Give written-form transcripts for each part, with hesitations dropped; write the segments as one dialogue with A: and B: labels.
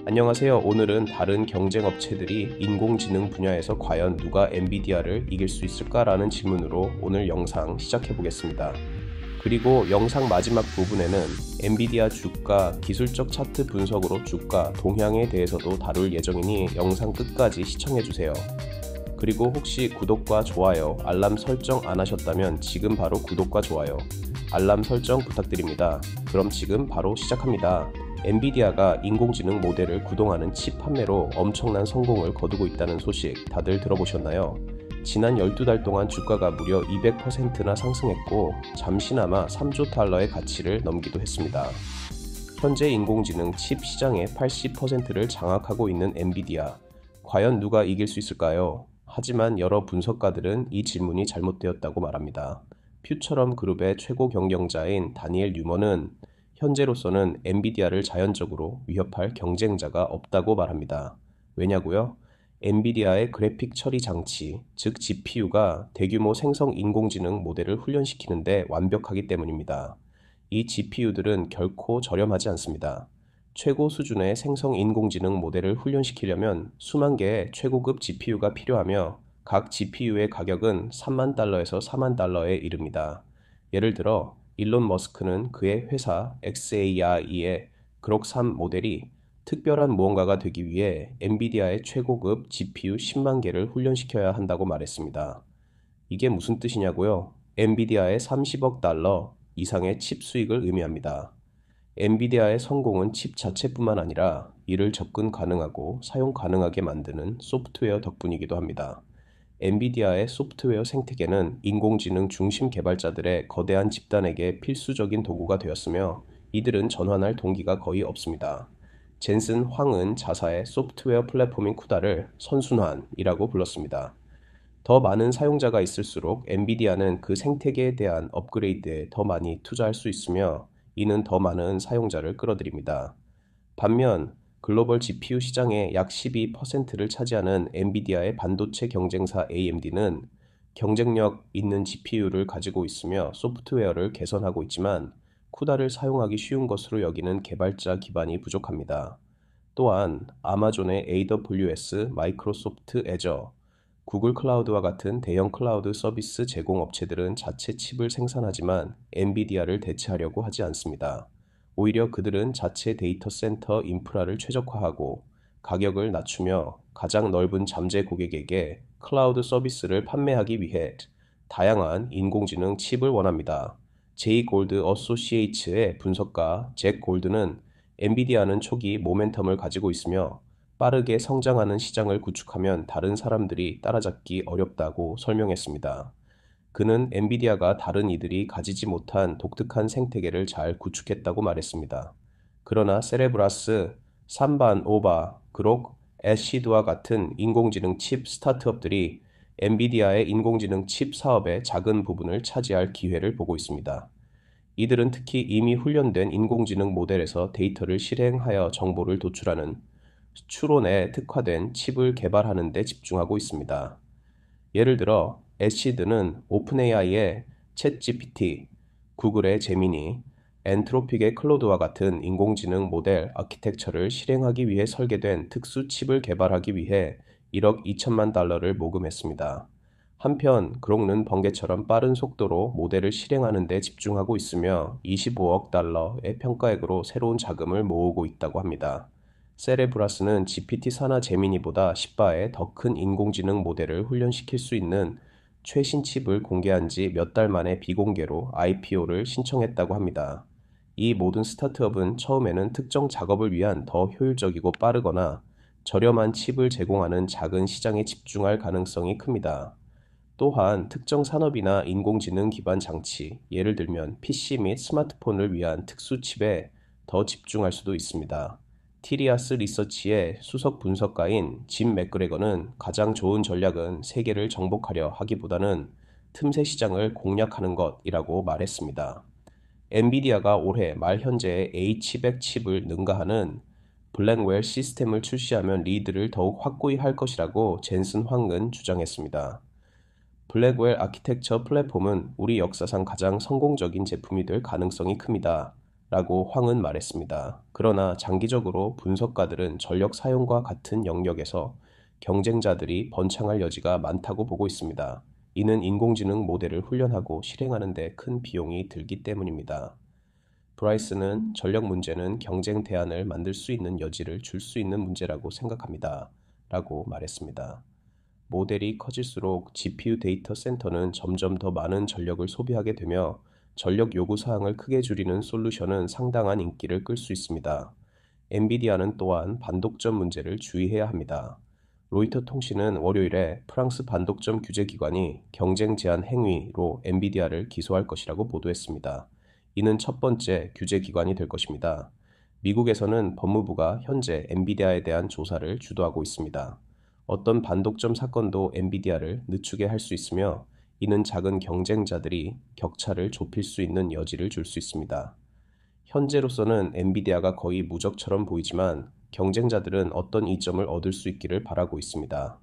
A: 안녕하세요. 오늘은 다른 경쟁 업체들이 인공지능 분야에서 과연 누가 엔비디아를 이길 수 있을까라는 질문으로 오늘 영상 시작해 보겠습니다. 그리고 영상 마지막 부분에는 엔비디아 주가 기술적 차트 분석으로 주가 동향에 대해서도 다룰 예정이니 영상 끝까지 시청해 주세요. 그리고 혹시 구독과 좋아요, 알람 설정 안 하셨다면 지금 바로 구독과 좋아요, 알람 설정 부탁드립니다. 그럼 지금 바로 시작합니다. 엔비디아가 인공지능 모델을 구동하는 칩 판매로 엄청난 성공을 거두고 있다는 소식 다들 들어보셨나요? 지난 12달 동안 주가가 무려 200%나 상승했고 잠시나마 3조 달러의 가치를 넘기도 했습니다. 현재 인공지능 칩 시장의 80%를 장악하고 있는 엔비디아. 과연 누가 이길 수 있을까요? 하지만 여러 분석가들은 이 질문이 잘못되었다고 말합니다. 퓨처럼 그룹의 최고 경영자인 다니엘 유머는 현재로서는 엔비디아를 자연적으로 위협할 경쟁자가 없다고 말합니다. 왜냐고요? 엔비디아의 그래픽 처리 장치, 즉 GPU가 대규모 생성 인공지능 모델을 훈련시키는데 완벽하기 때문입니다. 이 GPU들은 결코 저렴하지 않습니다. 최고 수준의 생성 인공지능 모델을 훈련시키려면 수만 개의 최고급 GPU가 필요하며 각 GPU의 가격은 3만 달러에서 4만 달러에 이릅니다. 예를 들어 일론 머스크는 그의 회사 xAI의 그록 3 모델이 특별한 무언가가 되기 위해 엔비디아의 최고급 GPU 10만 개를 훈련시켜야 한다고 말했습니다. 이게 무슨 뜻이냐고요? 엔비디아의 30억 달러 이상의 칩 수익을 의미합니다. 엔비디아의 성공은 칩 자체뿐만 아니라 이를 접근 가능하고 사용 가능하게 만드는 소프트웨어 덕분이기도 합니다. 엔비디아의 소프트웨어 생태계는 인공지능 중심 개발자들의 거대한 집단에게 필수적인 도구가 되었으며 이들은 전환할 동기가 거의 없습니다. 젠슨 황은 자사의 소프트웨어 플랫폼인 쿠다를 선순환이라고 불렀습니다. 더 많은 사용자가 있을수록 엔비디아는 그 생태계에 대한 업그레이드에 더 많이 투자할 수 있으며 이는 더 많은 사용자를 끌어들입니다. 반면 글로벌 GPU 시장의 약 12%를 차지하는 엔비디아의 반도체 경쟁사 AMD는 경쟁력 있는 GPU를 가지고 있으며 소프트웨어를 개선하고 있지만 쿠다를 사용하기 쉬운 것으로 여기는 개발자 기반이 부족합니다. 또한 아마존의 AWS, 마이크로소프트 애저, 구글 클라우드와 같은 대형 클라우드 서비스 제공 업체들은 자체 칩을 생산하지만 엔비디아를 대체하려고 하지 않습니다. 오히려 그들은 자체 데이터 센터 인프라를 최적화하고 가격을 낮추며 가장 넓은 잠재 고객에게 클라우드 서비스를 판매하기 위해 다양한 인공지능 칩을 원합니다. 제이 골드 어소시에이츠의 분석가 잭 골드는 엔비디아는 초기 모멘텀을 가지고 있으며 빠르게 성장하는 시장을 구축하면 다른 사람들이 따라잡기 어렵다고 설명했습니다. 그는 엔비디아가 다른 이들이 가지지 못한 독특한 생태계를 잘 구축했다고 말했습니다. 그러나 세레브라스, 산반오바, 그록, 애시드와 같은 인공지능 칩 스타트업들이 엔비디아의 인공지능 칩 사업의 작은 부분을 차지할 기회를 보고 있습니다. 이들은 특히 이미 훈련된 인공지능 모델에서 데이터를 실행하여 정보를 도출하는 추론에 특화된 칩을 개발하는 데 집중하고 있습니다. 예를 들어 애시드는 오픈AI의 챗GPT, 구글의 제미니, 엔트로픽의 클로드와 같은 인공지능 모델 아키텍처를 실행하기 위해 설계된 특수 칩을 개발하기 위해 1억 2천만 달러를 모금했습니다. 한편 그록는 번개처럼 빠른 속도로 모델을 실행하는 데 집중하고 있으며 25억 달러의 평가액으로 새로운 자금을 모으고 있다고 합니다. 세레브라스는 GPT 산하 제미니보다 10바의 더 큰 인공지능 모델을 훈련시킬 수 있는 최신 칩을 공개한 지 몇 달 만에 비공개로 IPO를 신청했다고 합니다. 이 모든 스타트업은 처음에는 특정 작업을 위한 더 효율적이고 빠르거나 저렴한 칩을 제공하는 작은 시장에 집중할 가능성이 큽니다. 또한 특정 산업이나 인공지능 기반 장치, 예를 들면 PC 및 스마트폰을 위한 특수 칩에 더 집중할 수도 있습니다. 티리아스 리서치의 수석 분석가인 짐 맥그레거는 가장 좋은 전략은 세계를 정복하려 하기보다는 틈새 시장을 공략하는 것이라고 말했습니다. 엔비디아가 올해 말 현재의 H100 칩을 능가하는 블랙웰 시스템을 출시하면 리드를 더욱 확고히 할 것이라고 젠슨 황은 주장했습니다. 블랙웰 아키텍처 플랫폼은 우리 역사상 가장 성공적인 제품이 될 가능성이 큽니다. 라고 황은 말했습니다. 그러나 장기적으로 분석가들은 전력 사용과 같은 영역에서 경쟁자들이 번창할 여지가 많다고 보고 있습니다. 이는 인공지능 모델을 훈련하고 실행하는 데 큰 비용이 들기 때문입니다. 브라이스는 전력 문제는 경쟁 대안을 만들 수 있는 여지를 줄 수 있는 문제라고 생각합니다. 라고 말했습니다. 모델이 커질수록 GPU 데이터 센터는 점점 더 많은 전력을 소비하게 되며 전력 요구 사항을 크게 줄이는 솔루션은 상당한 인기를 끌 수 있습니다. 엔비디아는 또한 반독점 문제를 주의해야 합니다. 로이터 통신은 월요일에 프랑스 반독점 규제기관이 경쟁 제한 행위로 엔비디아를 기소할 것이라고 보도했습니다. 이는 첫 번째 규제기관이 될 것입니다. 미국에서는 법무부가 현재 엔비디아에 대한 조사를 주도하고 있습니다. 어떤 반독점 사건도 엔비디아를 늦추게 할 수 있으며 이는 작은 경쟁자들이 격차를 좁힐 수 있는 여지를 줄 수 있습니다. 현재로서는 엔비디아가 거의 무적처럼 보이지만 경쟁자들은 어떤 이점을 얻을 수 있기를 바라고 있습니다.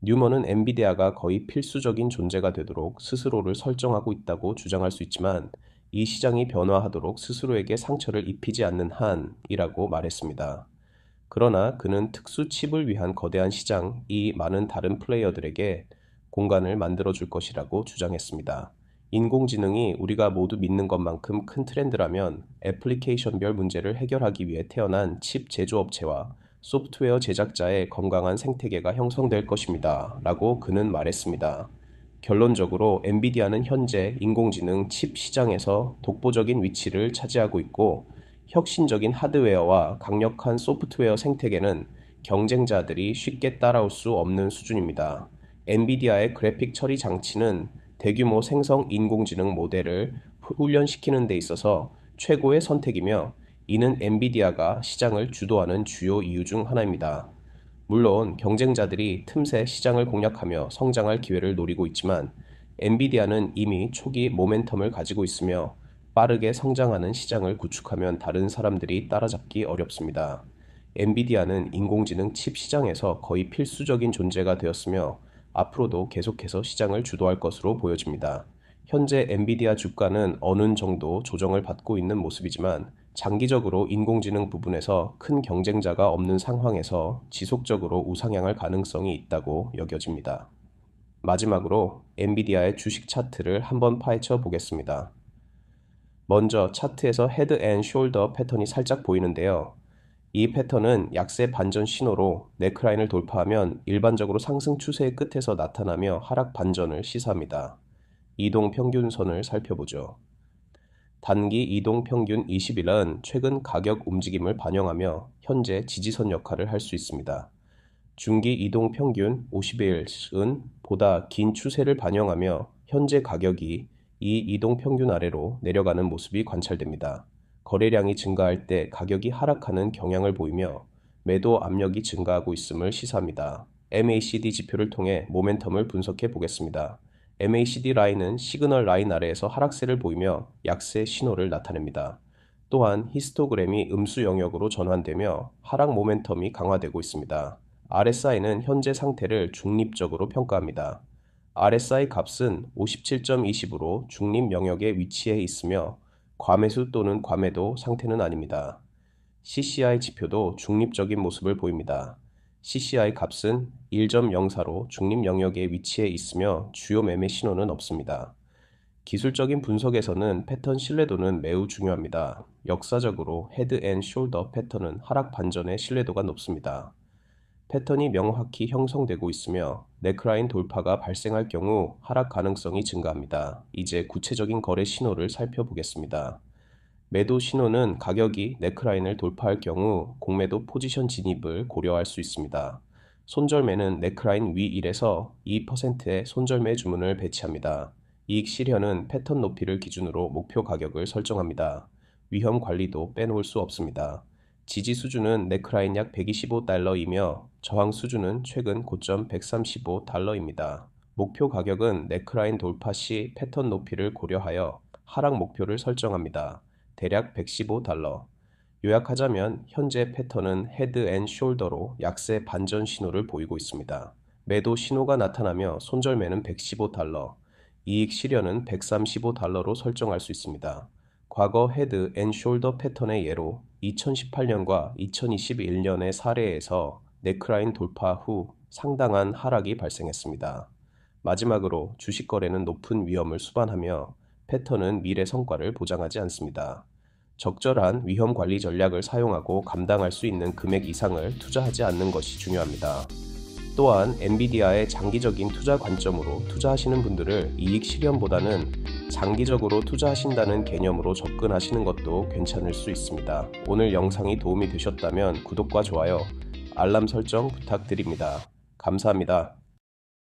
A: 뉴먼은 엔비디아가 거의 필수적인 존재가 되도록 스스로를 설정하고 있다고 주장할 수 있지만 이 시장이 변화하도록 스스로에게 상처를 입히지 않는 한이라고 말했습니다. 그러나 그는 특수 칩을 위한 거대한 시장이 많은 다른 플레이어들에게 공간을 만들어줄 것이라고 주장했습니다. 인공지능이 우리가 모두 믿는 것만큼 큰 트렌드라면 애플리케이션별 문제를 해결하기 위해 태어난 칩 제조업체와 소프트웨어 제작자의 건강한 생태계가 형성될 것입니다. 라고 그는 말했습니다. 결론적으로 엔비디아는 현재 인공지능 칩 시장에서 독보적인 위치를 차지하고 있고 혁신적인 하드웨어와 강력한 소프트웨어 생태계는 경쟁자들이 쉽게 따라올 수 없는 수준입니다. 엔비디아의 그래픽 처리 장치는 대규모 생성 인공지능 모델을 훈련시키는 데 있어서 최고의 선택이며 이는 엔비디아가 시장을 주도하는 주요 이유 중 하나입니다. 물론 경쟁자들이 틈새 시장을 공략하며 성장할 기회를 노리고 있지만 엔비디아는 이미 초기 모멘텀을 가지고 있으며 빠르게 성장하는 시장을 구축하면 다른 사람들이 따라잡기 어렵습니다. 엔비디아는 인공지능 칩 시장에서 거의 필수적인 존재가 되었으며 앞으로도 계속해서 시장을 주도할 것으로 보여집니다. 현재 엔비디아 주가는 어느 정도 조정을 받고 있는 모습이지만 장기적으로 인공지능 부분에서 큰 경쟁자가 없는 상황에서 지속적으로 우상향할 가능성이 있다고 여겨집니다. 마지막으로 엔비디아의 주식 차트를 한번 파헤쳐 보겠습니다. 먼저 차트에서 헤드 앤 숄더 패턴이 살짝 보이는데요. 이 패턴은 약세 반전 신호로 네크라인을 돌파하면 일반적으로 상승 추세의 끝에서 나타나며 하락 반전을 시사합니다. 이동 평균선을 살펴보죠. 단기 이동 평균 20일은 최근 가격 움직임을 반영하며 현재 지지선 역할을 할 수 있습니다. 중기 이동 평균 50일은 보다 긴 추세를 반영하며 현재 가격이 이 이동 평균 아래로 내려가는 모습이 관찰됩니다. 거래량이 증가할 때 가격이 하락하는 경향을 보이며 매도 압력이 증가하고 있음을 시사합니다. MACD 지표를 통해 모멘텀을 분석해 보겠습니다. MACD 라인은 시그널 라인 아래에서 하락세를 보이며 약세 신호를 나타냅니다. 또한 히스토그램이 음수 영역으로 전환되며 하락 모멘텀이 강화되고 있습니다. RSI는 현재 상태를 중립적으로 평가합니다. RSI 값은 57.20으로 중립 영역에 위치해 있으며 과매수 또는 과매도 상태는 아닙니다. CCI 지표도 중립적인 모습을 보입니다. CCI 값은 1.04로 중립 영역에 위치해 있으며 주요 매매 신호는 없습니다. 기술적인 분석에서는 패턴 신뢰도는 매우 중요합니다. 역사적으로 헤드 앤 숄더 패턴은 하락 반전의 신뢰도가 높습니다. 패턴이 명확히 형성되고 있으며 네크라인 돌파가 발생할 경우 하락 가능성이 증가합니다. 이제 구체적인 거래 신호를 살펴보겠습니다. 매도 신호는 가격이 네크라인을 돌파할 경우 공매도 포지션 진입을 고려할 수 있습니다. 손절매는 네크라인 위 1에서 2%의 손절매 주문을 배치합니다. 이익 실현은 패턴 높이를 기준으로 목표 가격을 설정합니다. 위험 관리도 빼놓을 수 없습니다. 지지 수준은 네크라인 약 125달러이며 저항 수준은 최근 고점 135달러입니다. 목표 가격은 네크라인 돌파 시 패턴 높이를 고려하여 하락 목표를 설정합니다. 대략 115달러. 요약하자면 현재 패턴은 헤드 앤 숄더로 약세 반전 신호를 보이고 있습니다. 매도 신호가 나타나며 손절매는 115달러, 이익 실현은 135달러로 설정할 수 있습니다. 과거 헤드 앤 숄더 패턴의 예로 2018년과 2021년의 사례에서 네크라인 돌파 후 상당한 하락이 발생했습니다. 마지막으로 주식 거래는 높은 위험을 수반하며 패턴은 미래 성과를 보장하지 않습니다. 적절한 위험 관리 전략을 사용하고 감당할 수 있는 금액 이상을 투자하지 않는 것이 중요합니다. 또한 엔비디아의 장기적인 투자 관점으로 투자하시는 분들을 이익 실현보다는 장기적으로 투자하신다는 개념으로 접근하시는 것도 괜찮을 수 있습니다. 오늘 영상이 도움이 되셨다면 구독과 좋아요, 알람 설정 부탁드립니다. 감사합니다.